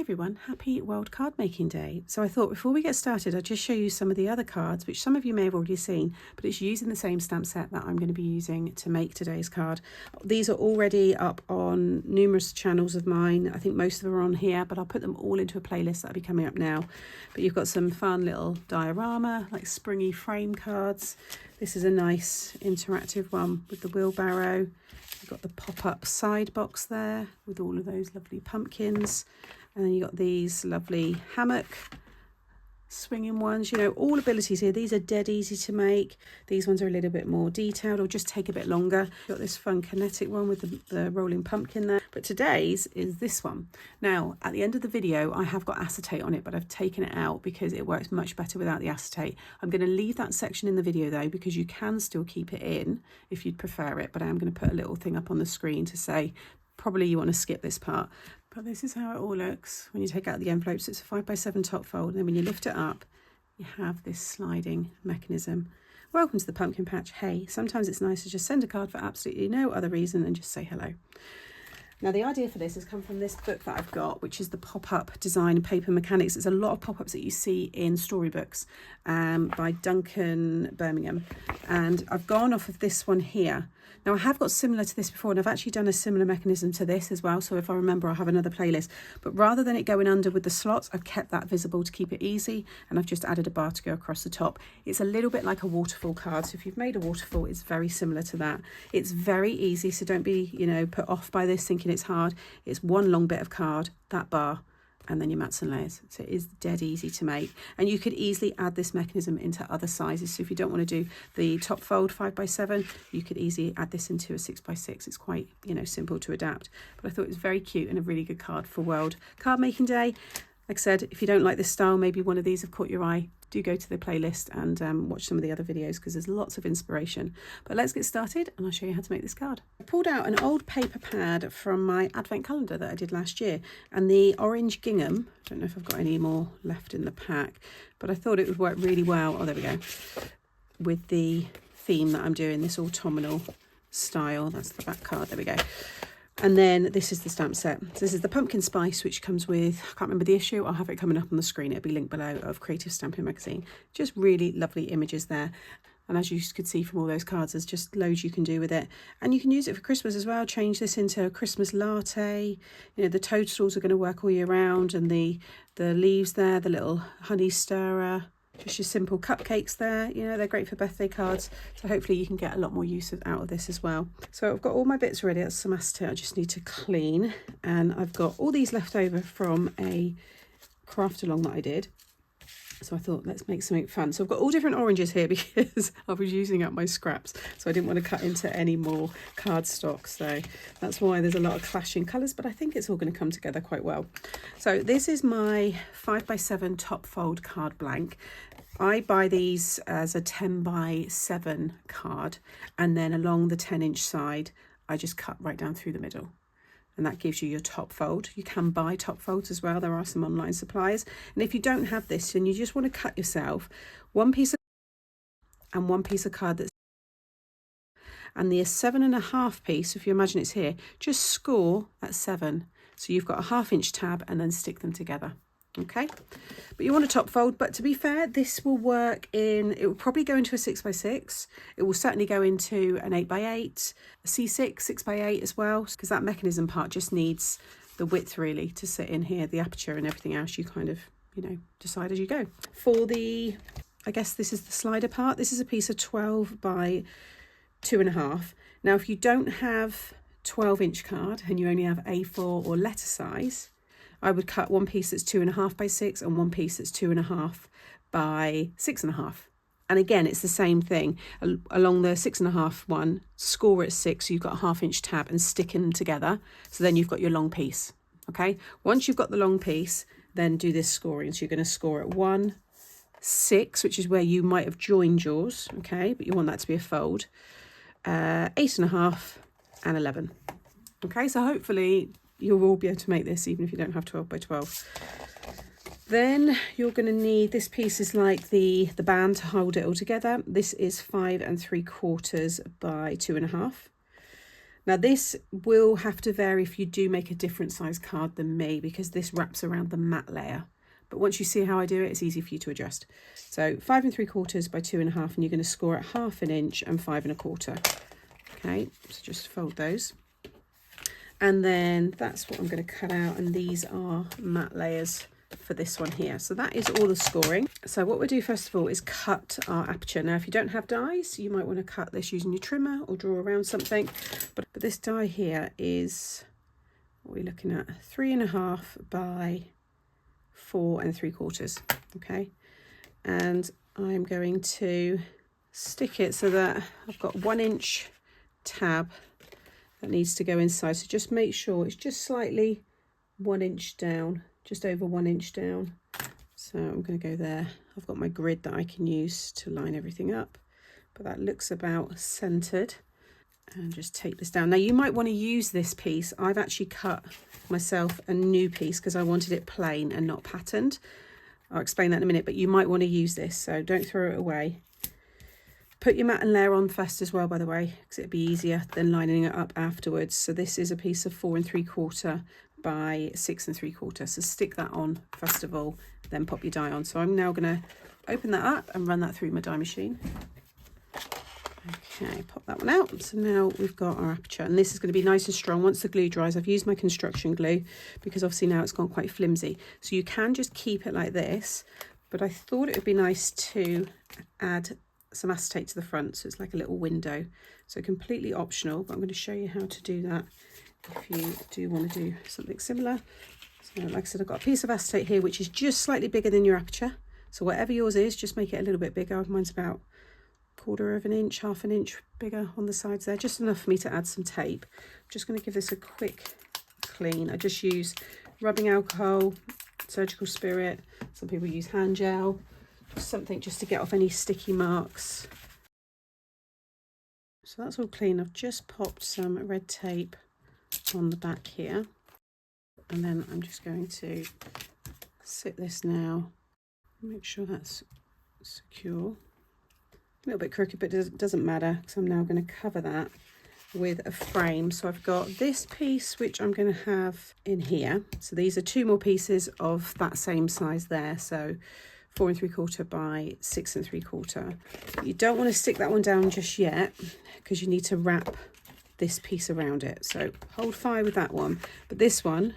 everyone, happy World Card Making Day. So I thought before we get started I'd just show you some of the other cards which some of you may have already seen, but it's using the same stamp set that I'm going to be using to make today's card. These are already up on numerous channels of mine. I think most of them are on here, but I'll put them all into a playlist that'll be coming up now. But you've got some fun little diorama, like springy frame cards. This is a nice interactive one with the wheelbarrow. You've got the pop-up side box there with all of those lovely pumpkins. And then you got these lovely hammock swinging ones, you know, all abilities here. These are dead easy to make. These ones are a little bit more detailed or just take a bit longer. Got this fun kinetic one with the rolling pumpkin there. But today's is this one. Now, at the end of the video, I have got acetate on it, but I've taken it out because it works much better without the acetate. I'm going to leave that section in the video though, because you can still keep it in if you'd prefer it. But I am going to put a little thing up on the screen to say, probably you want to skip this part. But this is how it all looks when you take out the envelopes. It's a 5x7 top fold, and then when you lift it up, you have this sliding mechanism. Welcome to the pumpkin patch. Hey, sometimes it's nice to just send a card for absolutely no other reason and just say hello. Now, the idea for this has come from this book that I've got, which is the Pop-Up Design Paper Mechanics. There's a lot of pop-ups that you see in storybooks by Duncan Birmingham. And I've gone off of this one here. Now, I have got similar to this before, and I've actually done a similar mechanism to this as well. So if I remember, I'll have another playlist. But rather than it going under with the slots, I've kept that visible to keep it easy. And I've just added a bar to go across the top. It's a little bit like a waterfall card. So if you've made a waterfall, it's very similar to that. It's very easy. So don't be, put off by this thinking it's hard. It's one long bit of card, that bar, and then your mats and layers. So it is dead easy to make, and you could easily add this mechanism into other sizes. So if you don't want to do the top fold 5x7, you could easily add this into a 6x6. It's quite simple to adapt, but I thought it was very cute and a really good card for World Card Making Day. Like I said, if you don't like this style, maybe one of these have caught your eye, do go to the playlist and watch some of the other videos because there's lots of inspiration. But let's get started and I'll show you how to make this card. I pulled out an old paper pad from my advent calendar that I did last year, and the orange gingham, I don't know if I've got any more left in the pack, but I thought it would work really well, oh there we go, with the theme that I'm doing, this autumnal style. That's the back card, there we go. And then this is the stamp set. So this is the pumpkin spice, which comes with, I can't remember the issue, I'll have it coming up on the screen, it'll be linked below, of Creative Stamping Magazine. Just really lovely images there. And as you could see from all those cards, there's just loads you can do with it. And you can use it for Christmas as well. Change this into a Christmas latte. The toadstools are going to work all year round, and the leaves there, the little honey stirrer. Just your simple cupcakes there, they're great for birthday cards. So hopefully you can get a lot more use out of this as well. So I've got all my bits ready. That's some acetate I just need to clean. And I've got all these left over from a craft along that I did. So I thought, let's make something fun. So I've got all different oranges here because I was using up my scraps. So I didn't want to cut into any more cardstock. So that's why there's a lot of clashing colours, but I think it's all going to come together quite well. So this is my 5x7 top fold card blank. I buy these as a 10x7 card, and then along the 10-inch side, I just cut right down through the middle. And that gives you your top fold. You can buy top folds as well. There are some online suppliers. And if you don't have this and you just want to cut yourself one piece of and one piece of card that's, and the 7.5 piece, if you imagine it's here, just score at 7. So you've got a 1/2-inch tab and then stick them together. Okay, but you want a top fold, but to be fair, this will work in, it will probably go into a 6x6. It will certainly go into an 8x8, a C6, 6x8 as well, because that mechanism part just needs the width really to sit in here. The aperture and everything else you kind of, decide as you go. For the, I guess this is the slider part. This is a piece of 12 by 2.5. Now, if you don't have 12-inch card and you only have A4 or letter size, I would cut one piece that's 2.5 by 6 and one piece that's 2.5 by 6.5. And again, it's the same thing. Along the 6.5 one, score at 6, so you've got a 1/2-inch tab and stick them together. So then you've got your long piece, okay? Once you've got the long piece, then do this scoring. So you're going to score at 1, 6, which is where you might have joined yours, okay? But you want that to be a fold. 8.5 and 11. Okay, so hopefully you'll all be able to make this even if you don't have 12 by 12. Then you're going to need, this piece is like the band to hold it all together. This is 5 3/4 by 2.5. Now this will have to vary if you do make a different size card than me, because this wraps around the matte layer. But once you see how I do it, it's easy for you to adjust. So 5 3/4 by 2 1/2, and you're going to score at 1/2 inch and 5 1/4. Okay, so just fold those. And then that's what I'm going to cut out, and these are matte layers for this one here. So that is all the scoring. So what we'll do first of all is cut our aperture. Now if you don't have dies, you might want to cut this using your trimmer or draw around something, but this die here is, what are we looking at, 3 1/2 by 4 3/4. Okay, and I'm going to stick it so that I've got 1 inch tab that needs to go inside. So just make sure it's just slightly 1 inch down, just over 1 inch down. So I'm going to go there. I've got my grid that I can use to line everything up, but that looks about centered. And just tape this down. Now you might want to use this piece. I've actually cut myself a new piece because I wanted it plain and not patterned. I'll explain that in a minute, but you might want to use this, so don't throw it away. Put your mat and layer on first as well, by the way, because it'd be easier than lining it up afterwards. So this is a piece of 4 3/4 by 6 3/4. So stick that on first of all, then pop your die on. So I'm now going to open that up and run that through my die machine. Okay, pop that one out. So now we've got our aperture, and this is going to be nice and strong once the glue dries. I've used my construction glue because obviously now it's gone quite flimsy. So you can just keep it like this, but I thought it would be nice to add some acetate to the front, so it's like a little window. So completely optional, but I'm going to show you how to do that if you do want to do something similar. So like I said, I've got a piece of acetate here which is just slightly bigger than your aperture. So whatever yours is, just make it a little bit bigger. Mine's about 1/4 inch, 1/2 inch bigger on the sides there, just enough for me to add some tape. I'm just going to give this a quick clean. I just use rubbing alcohol, surgical spirit, some people use hand gel, something just to get off any sticky marks. So that's all clean. I've just popped some red tape on the back here, and then I'm just going to sit this now, make sure that's secure. A little bit crooked, but it doesn't matter because I'm now going to cover that with a frame. So I've got this piece which I'm going to have in here. So these are 2 more pieces of that same size there. So 4 3/4 by 6 3/4. You don't want to stick that one down just yet because you need to wrap this piece around it. So hold fire with that one. But this one,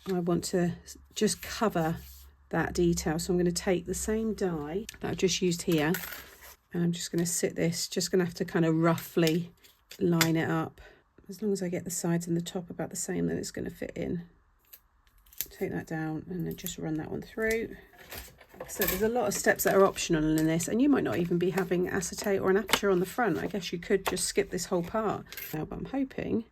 I want to just cover that detail. So I'm going to take the same die that I've just used here, and I'm just going to sit this, just going to have to kind of roughly line it up. As long as I get the sides and the top about the same, then it's going to fit in. Take that down and then just run that one through. So there's a lot of steps that are optional in this, and you might not even be having acetate or an aperture on the front. I guess you could just skip this whole part. Now, but I'm hoping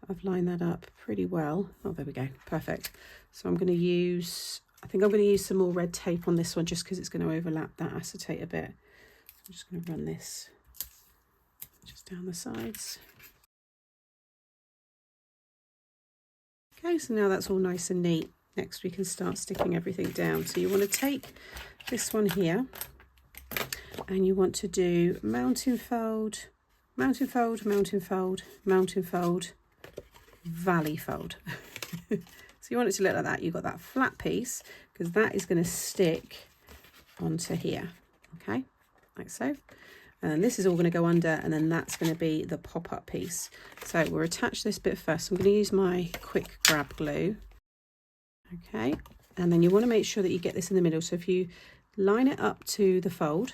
I've lined that up pretty well. Oh, there we go. Perfect. So I'm going to use, I think I'm going to use some more red tape on this one just because it's going to overlap that acetate a bit. I'm just going to run this just down the sides. Okay, so now that's all nice and neat. Next we can start sticking everything down. So you want to take this one here and you want to do mountain fold, mountain fold, mountain fold, mountain fold, valley fold. So you want it to look like that. You've got that flat piece because that is going to stick onto here. Okay, like so. And then this is all going to go under, and then that's going to be the pop-up piece. So we'll attach this bit first. I'm going to use my quick grab glue. Okay, and then you want to make sure that you get this in the middle. So if you line it up to the fold,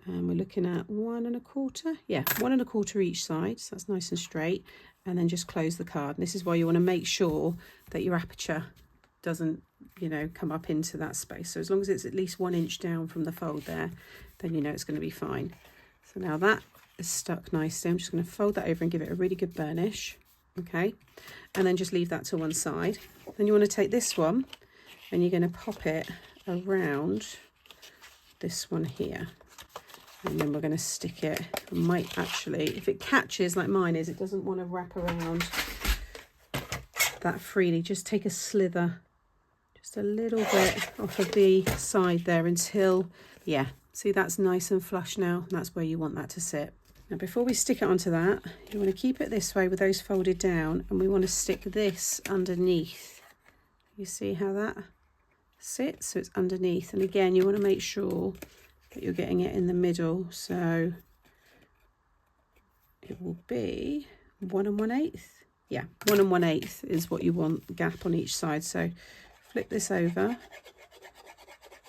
and we're looking at 1 1/4, yeah, 1 1/4 each side, so that's nice and straight, and then just close the card. And this is why you want to make sure that your aperture doesn't, you know, come up into that space. So as long as it's at least 1 inch down from the fold there, then you know it's going to be fine. So now that is stuck nicely. I'm just going to fold that over and give it a really good burnish. Okay, and then just leave that to one side. Then you want to take this one and you're going to pop it around this one here, and then we're going to stick it. I might actually, if it catches like mine is, it doesn't want to wrap around that freely, just take a slither just a little bit off of the side there until, yeah, see, that's nice and flush now. That's where you want that to sit. Now before we stick it onto that, you want to keep it this way with those folded down, and we want to stick this underneath. You see how that sits? So it's underneath, and again you want to make sure that you're getting it in the middle, so it will be 1 1/8. Yeah, 1 1/8 is what you want, gap on each side. So flip this over,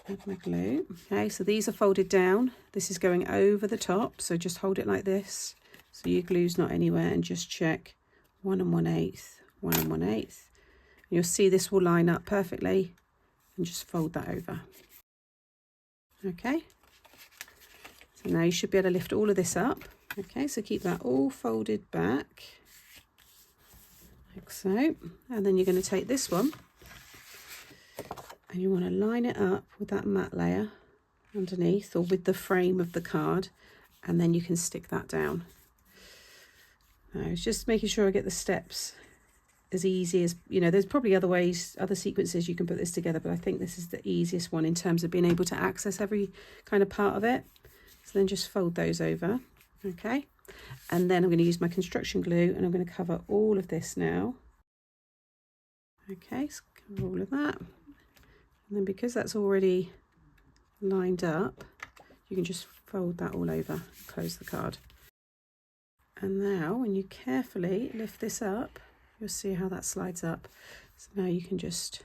add my glue. Okay, so these are folded down. This is going over the top, so just hold it like this so your glue's not anywhere, and just check 1 1/8, 1 1/8. You'll see this will line up perfectly, and just fold that over. Okay, so now you should be able to lift all of this up. Okay, so keep that all folded back, like so. And then you're going to take this one, and you want to line it up with that matte layer underneath, or with the frame of the card, and then you can stick that down. Now, it's just making sure I get the steps as easy as, you know, there's probably other ways, other sequences you can put this together, but I think this is the easiest one in terms of being able to access every kind of part of it. So then just fold those over, okay? And then I'm going to use my construction glue, and I'm going to cover all of this now. Okay, so cover all of that. And then because that's already lined up, you can just fold that all over and close the card. And now when you carefully lift this up, you'll see how that slides up. So now you can just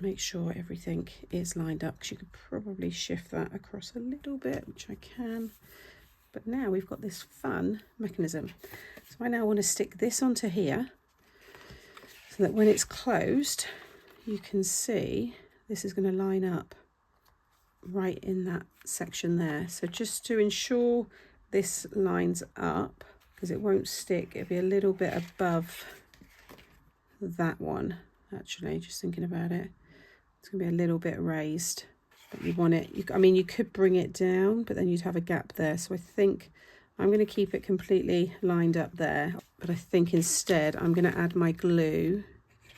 make sure everything is lined up, because you could probably shift that across a little bit, which I can. But now we've got this fun mechanism. So I now want to stick this onto here, so that when it's closed, you can see this is going to line up right in that section there. So just to ensure this lines up, because it won't stick, it'll be a little bit above that one, actually, just thinking about it. It's going to be a little bit raised, but you want it, I mean, you could bring it down, but then you'd have a gap there. So I think I'm going to keep it completely lined up there, but I think instead I'm going to add my glue,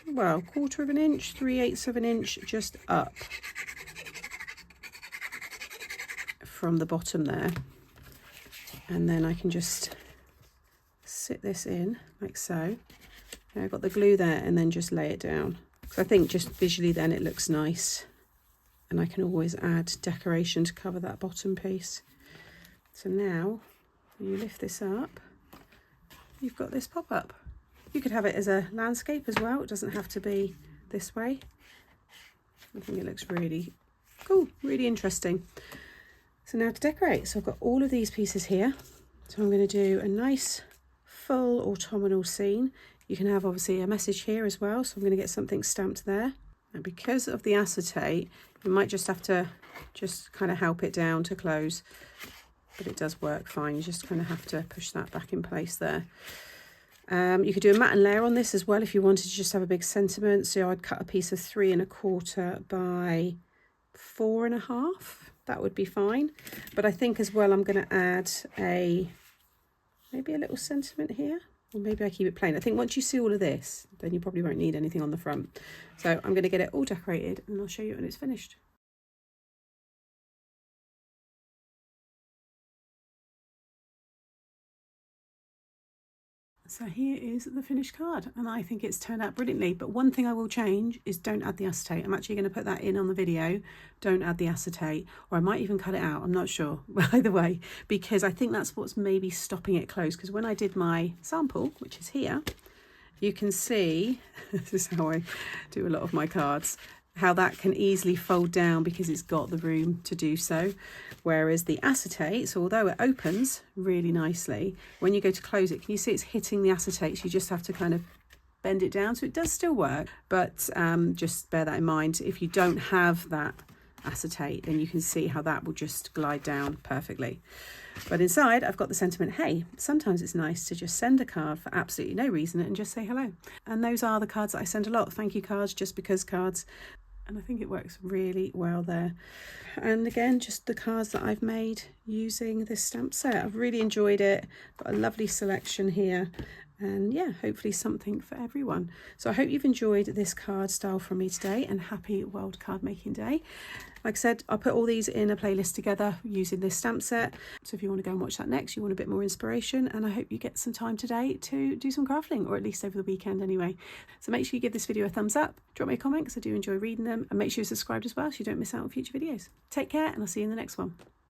well, 1/4 of an inch, 3/8 of an inch, just up from the bottom there. And then I can just sit this in like so. Now I've got the glue there, and then just lay it down. So I think just visually then it looks nice, and I can always add decoration to cover that bottom piece. So now when you lift this up, you've got this pop-up. You could have it as a landscape as well. It doesn't have to be this way. I think it looks really cool, really interesting. So now to decorate. So I've got all of these pieces here. So I'm going to do a nice full autumnal scene. You can have obviously a message here as well. So I'm going to get something stamped there. And because of the acetate, you might just have to just kind of help it down to close. But it does work fine. You just kind of have to push that back in place there. You could do a matte and layer on this as well if you wanted to just have a big sentiment. So I'd cut a piece of 3 1/4 by 4 1/2. That would be fine. But I think as well I'm going to add maybe a little sentiment here, or maybe I keep it plain. I think once you see all of this, then you probably won't need anything on the front. So I'm going to get it all decorated, and I'll show you when it's finished. So here is the finished card, and I think it's turned out brilliantly. But one thing I will change is don't add the acetate. I'm actually going to put that in on the video. Don't add the acetate, or I might even cut it out. I'm not sure. Either way, because I think that's what's maybe stopping it close. Because when I did my sample, which is here, you can see, this is how I do a lot of my cards, how that can easily fold down because it's got the room to do so. Whereas the acetate, so although it opens really nicely, when you go to close it, can you see it's hitting the acetate? So you just have to kind of bend it down. So it does still work, but just bear that in mind. If you don't have that acetate, then you can see how that will just glide down perfectly. But inside I've got the sentiment, hey, sometimes it's nice to just send a card for absolutely no reason and just say hello. And those are the cards that I send a lot, thank you cards, just because cards. And I think it works really well there. And again, just the cards that I've made using this stamp set. I've really enjoyed it. Got a lovely selection here. And yeah, hopefully something for everyone. So I hope you've enjoyed this card style from me today, and happy World Card Making Day. Like I said, I'll put all these in a playlist together using this stamp set. So if you want to go and watch that next, you want a bit more inspiration, and I hope you get some time today to do some crafting, or at least over the weekend anyway. So make sure you give this video a thumbs up, drop me a comment because I do enjoy reading them, and make sure you're subscribed as well so you don't miss out on future videos. Take care, and I'll see you in the next one.